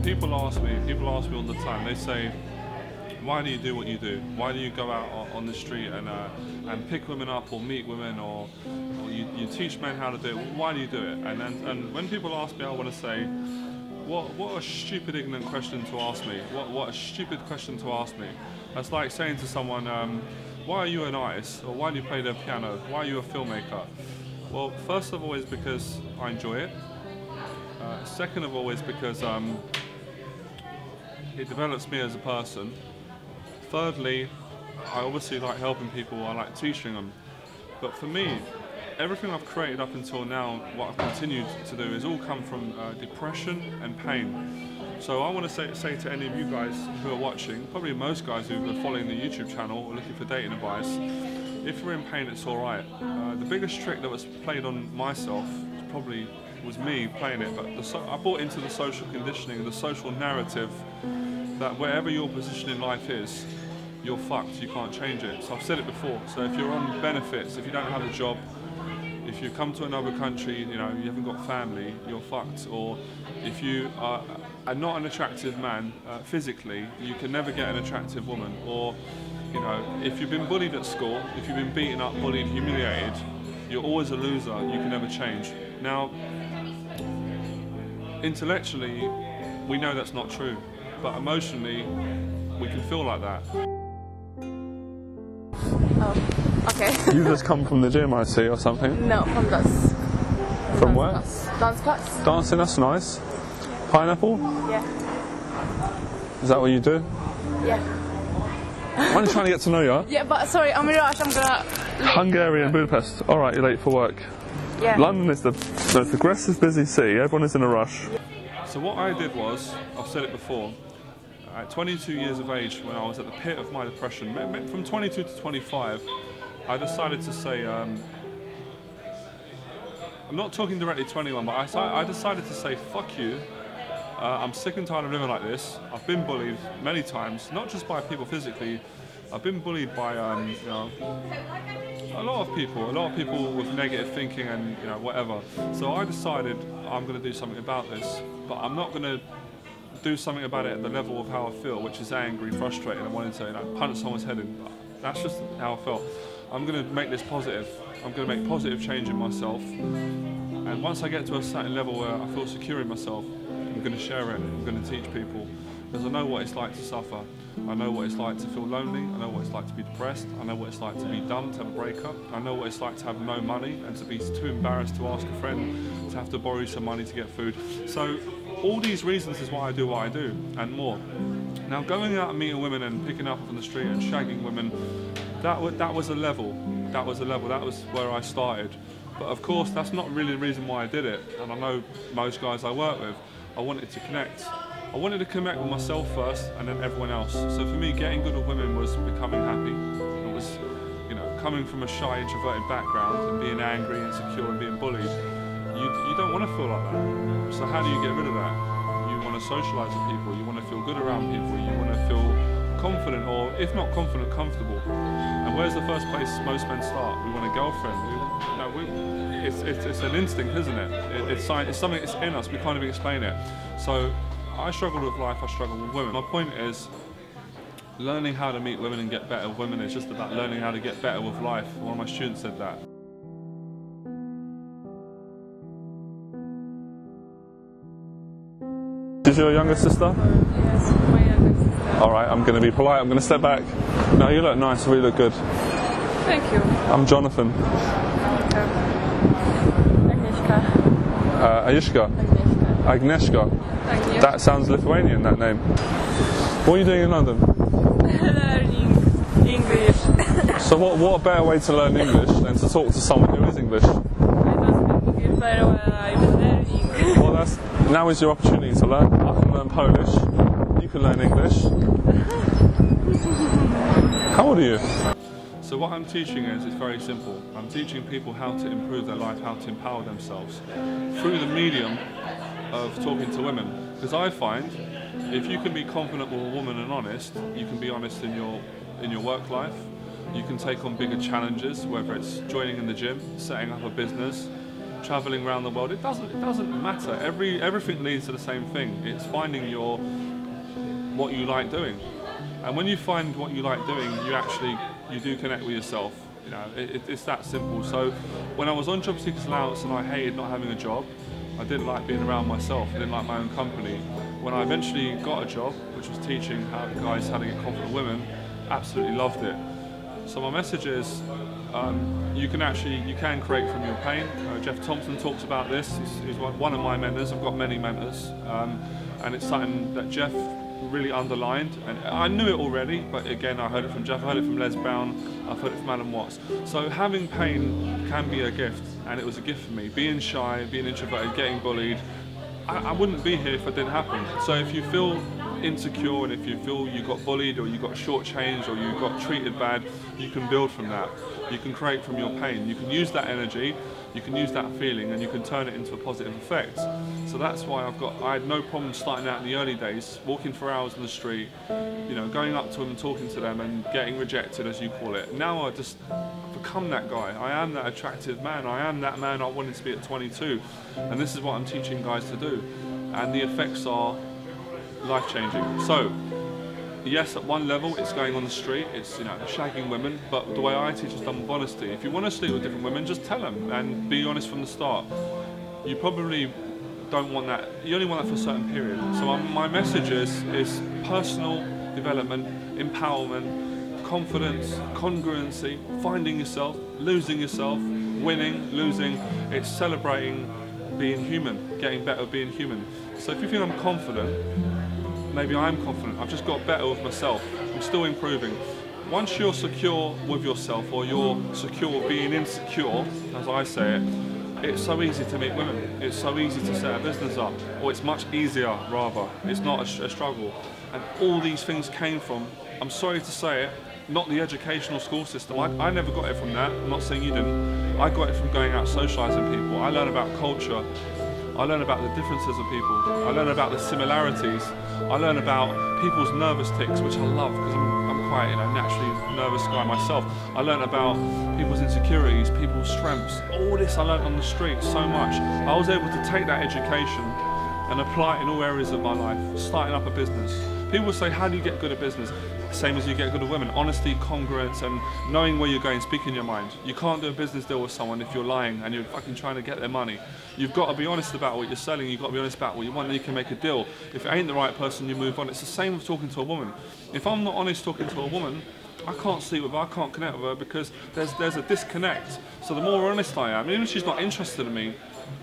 people ask me all the time. They say, why do you do what you do? Why do you go out on the street and pick women up or meet women or you teach men how to do it? Why do you do it? And when people ask me, I want to say, what a stupid, ignorant question to ask me. What a stupid question to ask me. That's like saying to someone, why are you an artist? Or why do you play the piano? Why are you a filmmaker? Well, first of all is because I enjoy it. Second of all is because it develops me as a person. Thirdly, I obviously like helping people, I like teaching them. But for me, everything I've created up until now, what I've continued to do, is all come from depression and pain. So I want to say to any of you guys who are watching, probably most guys who are following the YouTube channel or looking for dating advice, if you're in pain, it's alright. The biggest trick that was played on myself probably was me playing it, but I bought into the social conditioning, the social narrative, that wherever your position in life is, you're fucked, you can't change it. So I've said it before, so if you're on benefits, if you don't have a job, if you come to another country, you haven't got family, you're fucked. Or if you are not an attractive man physically, you can never get an attractive woman. Or if you've been bullied at school, if you've been beaten up, bullied, humiliated, you're always a loser, you can never change. Now, intellectually, we know that's not true, but emotionally, we can feel like that. Oh, okay. You just come from the gym, I see, or something? No, from dance. From where? Dance class. Dancing, that's nice. Pineapple? Yeah. Is that what you do? Yeah. I'm only trying to get to know you. Yeah, but sorry, I'm in a rush, I'm gonna... Hungary and Budapest. Alright, you're late for work. Yeah. London is the most aggressive, busy city. Everyone is in a rush. So what I did was, I've said it before, at 22 years of age, when I was at the pit of my depression, from 22 to 25, I decided to say, I'm not talking directly to anyone, but I decided to say, fuck you. I'm sick and tired of living like this. I've been bullied many times, not just by people physically. I've been bullied by a lot of people with negative thinking and whatever. So I decided I'm going to do something about this, but I'm not going to do something about it at the level of how I feel, which is angry, frustrated, and wanting to punch someone's head in. That's just how I felt. I'm going to make this positive. I'm going to make positive change in myself. And once I get to a certain level where I feel secure in myself, I'm going to share it. I'm going to teach people. Because I know what it's like to suffer. I know what it's like to feel lonely. I know what it's like to be depressed. I know what it's like to be dumb, to have a breakup. I know what it's like to have no money and to be too embarrassed to ask a friend, to have to borrow some money to get food. So all these reasons is why I do what I do, and more. Now, going out and meeting women and picking up on the street and shagging women, that was a level. That was a level. That was where I started. But of course, that's not really the reason why I did it. And I know most guys I work with, I wanted to connect. I wanted to connect with myself first and then everyone else. So for me, getting good with women was becoming happy. It was, coming from a shy, introverted background and being angry, insecure and being bullied. You don't want to feel like that. So how do you get rid of that? You want to socialise with people, you want to feel good around people, you want to feel confident, or if not confident, comfortable. And where's the first place most men start? We want a girlfriend. It's an instinct, isn't it? It's something that's in us, we can't even explain it. So I struggled with life, I struggled with women. My point is, learning how to meet women and get better with women is just about learning how to get better with life. One of my students said that. Is your younger sister? Yes, my younger sister. Alright, I'm going to be polite, I'm going to step back. No, you look nice, you really look good. Thank you. I'm Jonathan. Agnieszka. Agnieszka. That sounds Lithuanian, that name. What are you doing in London? Learning English. So what a better way to learn English than to talk to someone who is English? I don't speak English very well, I'm learning. Well, now is your opportunity to learn. I can learn Polish. You can learn English. How old are you? So what I'm teaching is very simple. I'm teaching people how to improve their life, how to empower themselves through the medium of talking to women. Because I find if you can be confident with a woman and honest, you can be honest in your work life. You can take on bigger challenges, whether it's joining in the gym, setting up a business, traveling around the world. It doesn't matter. Everything leads to the same thing. It's finding what you like doing. And when you find what you like doing, you do connect with yourself. You know, it's that simple. So when I was on job seekers allowance and I hated not having a job, I didn't like being around myself, I didn't like my own company. When I eventually got a job, which was teaching guys how to get confident women, absolutely loved it. So my message is, you can create from your pain. Jeff Thompson talks about this. He's one of my mentors. I've got many mentors, and it's something that Jeff really underlined, and I knew it already, but again I heard it from Jeff, I heard it from Les Brown, I've heard it from Alan Watts. So having pain can be a gift, and it was a gift for me. Being shy, being introverted, getting bullied, I wouldn't be here if it didn't happen. So if you feel insecure and if you feel you got bullied or you got shortchanged or you got treated bad, you can build from that. You can create from your pain. You can use that energy, you can use that feeling, and you can turn it into a positive effect. So that's why I had no problem starting out in the early days, walking for hours in the street, you know, going up to them and talking to them and getting rejected, as you call it. Now I just become that guy. I am that attractive man. I am that man I wanted to be at 22. And this is what I'm teaching guys to do. And the effects are life-changing. So, yes, at one level it's going on the street, it's, you know, shagging women, but the way I teach is done with honesty. If you want to sleep with different women, just tell them and be honest from the start. You probably don't want that, you only want that for a certain period. So my message is personal development, empowerment, confidence, congruency, finding yourself, losing yourself, winning, losing. It's celebrating being human, getting better at being human. So if you think I'm confident, maybe I am confident, I've just got better with myself, I'm still improving. Once you're secure with yourself, or you're secure being insecure, as I say it, it's so easy to meet women, it's so easy to set a business up, or it's much easier rather, it's not a struggle. And all these things came from, I'm sorry to say it, not the educational school system. I never got it from that, I'm not saying you didn't. I got it from going out socialising people. I learned about culture, I learn about the differences of people, I learn about the similarities, I learn about people's nervous tics, which I love because I'm quite, you know, naturally nervous guy myself. I learn about people's insecurities, people's strengths, all this I learned on the street so much. I was able to take that education and apply it in all areas of my life, starting up a business. People say, how do you get good at business? Same as you get good at women, honesty, congruence, and knowing where you're going, speaking your mind. You can't do a business deal with someone if you're lying and you're fucking trying to get their money. You've got to be honest about what you're selling, you've got to be honest about what you want, and you can make a deal. If it ain't the right person, you move on. It's the same with talking to a woman. If I'm not honest talking to a woman, I can't sleep with her, I can't connect with her, because there's a disconnect. So the more honest I am, even if she's not interested in me,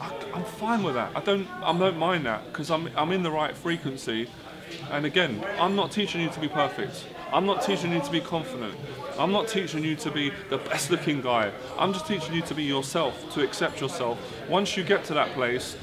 I'm fine with that. I don't mind that, because I'm in the right frequency. And again, I'm not teaching you to be perfect. I'm not teaching you to be confident. I'm not teaching you to be the best looking guy. I'm just teaching you to be yourself, to accept yourself. Once you get to that place,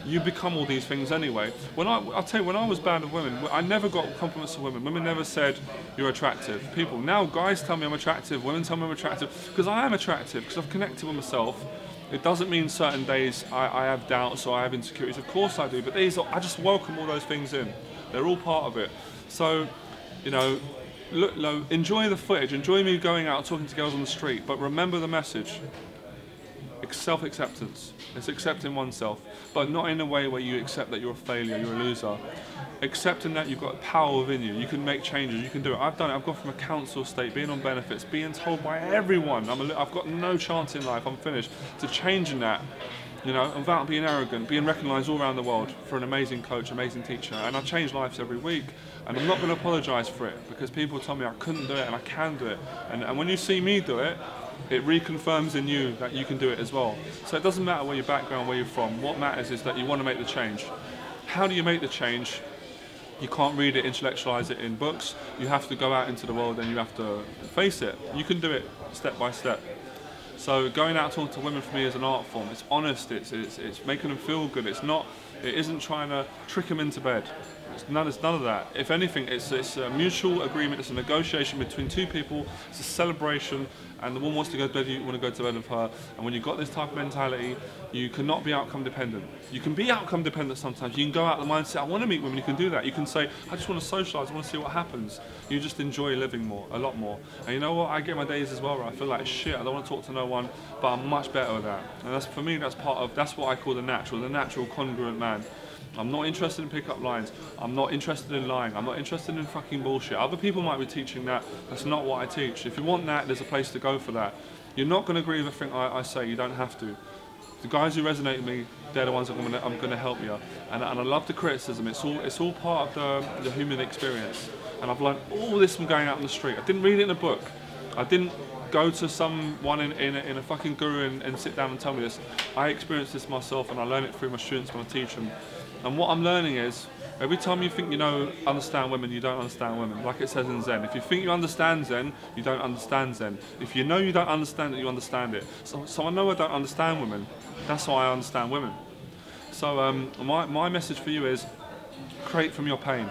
you become all these things anyway. I'll tell you, when I was bad with women, I never got compliments from women. Women never said, you're attractive. People, now guys tell me I'm attractive, women tell me I'm attractive, because I am attractive, because I've connected with myself. It doesn't mean certain days I have doubts or I have insecurities. Of course I do, but I just welcome all those things in. They're all part of it. So, you know, look, enjoy the footage, enjoy me going out talking to girls on the street, but remember the message. Self-acceptance. It's accepting oneself, but not in a way where you accept that you're a failure, you're a loser. Accepting that you've got power within you, you can make changes, you can do it. I've done it, I've gone from a council state, being on benefits, being told by everyone, I've got no chance in life, I'm finished, to changing that, you know, without being arrogant, being recognised all around the world for an amazing coach, amazing teacher. And I change lives every week, and I'm not going to apologise for it, because people told me I couldn't do it and I can do it. And when you see me do it, it reconfirms in you that you can do it as well. So it doesn't matter where your background, where you're from. What matters is that you want to make the change. How do you make the change? You can't read it, intellectualize it in books. You have to go out into the world and you have to face it. You can do it step by step. So going out talking to women for me is an art form. It's honest, it's making them feel good. It isn't trying to trick them into bed. It's none of that. If anything, it's a mutual agreement, it's a negotiation between two people, it's a celebration, and the woman wants to go to bed, you want to go to bed with her. And when you've got this type of mentality, you cannot be outcome dependent. You can be outcome dependent sometimes. You can go out of the mindset, I want to meet women, you can do that. You can say, I just want to socialise, I want to see what happens. You just enjoy living more, a lot more. And you know what, I get my days as well where I feel like shit, I don't want to talk to no one, but I'm much better with that. And that's, for me, that's what I call the natural congruent man. I'm not interested in pick-up lines. I'm not interested in lying. I'm not interested in fucking bullshit. Other people might be teaching that. That's not what I teach. If you want that, there's a place to go for that. You're not going to agree with everything I say. You don't have to. The guys who resonate with me, they're the ones I'm going to help you. And I love the criticism. It's all part of the human experience. And I've learned all this from going out on the street. I didn't read it in a book. I didn't go to someone in a fucking guru and sit down and tell me this. I experienced this myself, and I learn it through my students when I teach them. And what I'm learning is, every time you think understand women, you don't understand women. Like it says in Zen, if you think you understand Zen, you don't understand Zen. If you know you don't understand it, you understand it. So I know I don't understand women. That's why I understand women. So my message for you is, create from your pain.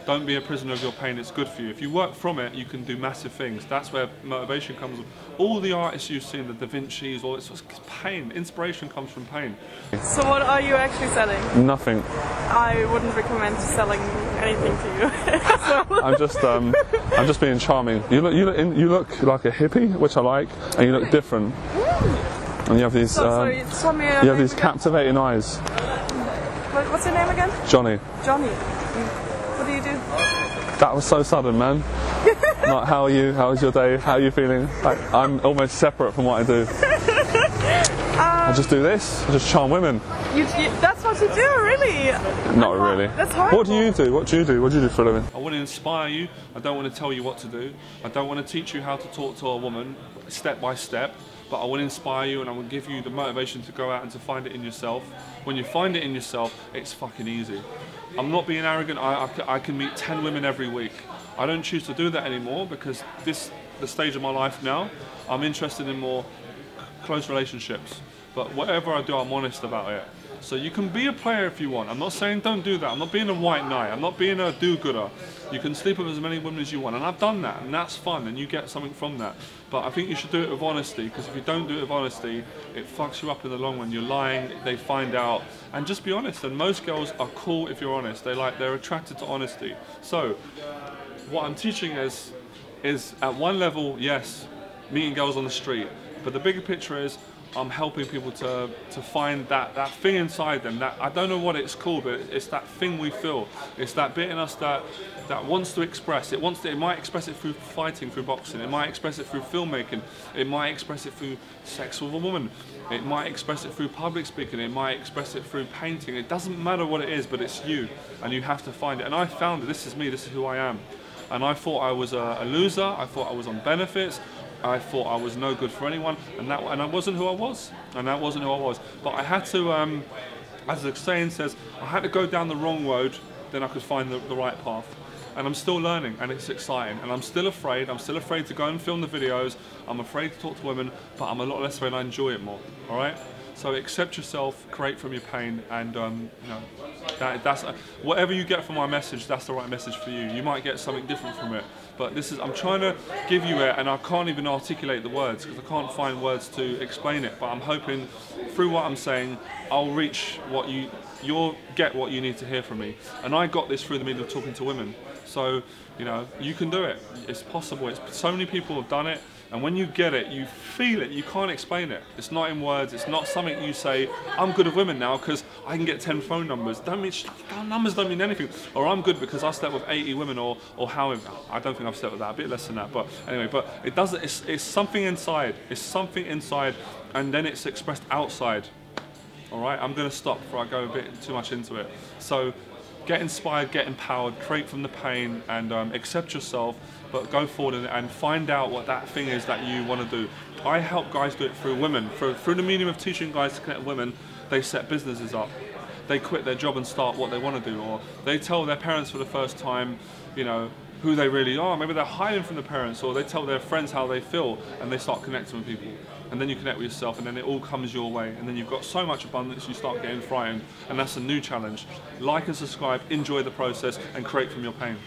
Don't be a prisoner of your pain, it's good for you. If you work from it, you can do massive things. That's where motivation comes from. All the artists you've seen, the Da Vinci's, all this, pain. Inspiration comes from pain. So what are you actually selling? Nothing. I wouldn't recommend selling anything to you. I'm just being charming. You look like a hippie, which I like, and you look different. And you have these you have these captivating eyes. What's your name again? Johnny. Johnny. What do you do? That was so sudden, man. Like, how are you? How was your day? How are you feeling? Like, I'm almost separate from what I do. I just do this. I just charm women. That's what you do, really? Not really. That's horrible. What do you do? What do you do? What do you do for a living? I want to inspire you. I don't want to tell you what to do. I don't want to teach you how to talk to a woman step by step. But I want to inspire you, and I will give you the motivation to go out and to find it in yourself. When you find it in yourself, it's fucking easy. I'm not being arrogant. I can meet 10 women every week. I don't choose to do that anymore because the stage of my life now, I'm interested in more close relationships. But whatever I do, I'm honest about it. So you can be a player if you want. I'm not saying don't do that. I'm not being a white knight. I'm not being a do-gooder. You can sleep with as many women as you want, and I've done that, and that's fun, and you get something from that. But I think you should do it with honesty, because if you don't do it with honesty, it fucks you up in the long run. You're lying, they find out, and just be honest. And most girls are cool if you're honest. They're attracted to honesty. So what I'm teaching is at one level, yes, meeting girls on the street, but the bigger picture is I'm helping people to find that thing inside them. That, I don't know what it's called, but it's that thing we feel. It's that bit in us that wants to express. It might express it through fighting, through boxing. It might express it through filmmaking. It might express it through sex with a woman. It might express it through public speaking. It might express it through painting. It doesn't matter what it is, but it's you, and you have to find it. And I found it. This is me. This is who I am. And I thought I was a loser. I thought I was on benefits. I thought I was no good for anyone, and I wasn't who I was, and that wasn't who I was. But I had to, as the saying says, I had to go down the wrong road, then I could find the right path. And I'm still learning, and it's exciting, and I'm still afraid. I'm still afraid to go and film the videos. I'm afraid to talk to women, but I'm a lot less afraid. I enjoy it more. All right. So accept yourself, create from your pain, and you know, that's whatever you get from my message. That's the right message for you. You might get something different from it, but I'm trying to give you it, and I can't even articulate the words because I can't find words to explain it. But I'm hoping through what I'm saying, I'll reach what you'll get what you need to hear from me. And I got this through the medium of talking to women. So you know, you can do it. It's possible. So many people have done it. And when you get it, you feel it, you can't explain it. It's not in words, it's not something you say, I'm good with women now because I can get 10 phone numbers. Numbers don't mean anything. Or I'm good because I slept with 80 women, or however. I don't think I've slept with that, a bit less than that. But anyway, but it doesn't, it's something inside. It's something inside, and then it's expressed outside. All right, I'm gonna stop before I go a bit too much into it. So get inspired, get empowered, create from the pain, and accept yourself, but go forward and find out what that thing is that you want to do. I help guys do it through women. Through the medium of teaching guys to connect with women, they set businesses up. They quit their job and start what they want to do, or they tell their parents for the first time, you know, who they really are. Maybe they're hiding from the parents, or they tell their friends how they feel, and they start connecting with people. and then you connect with yourself, and then it all comes your way, and then you've got so much abundance you start getting frightened, and that's a new challenge. Like and subscribe, enjoy the process, and create from your pain.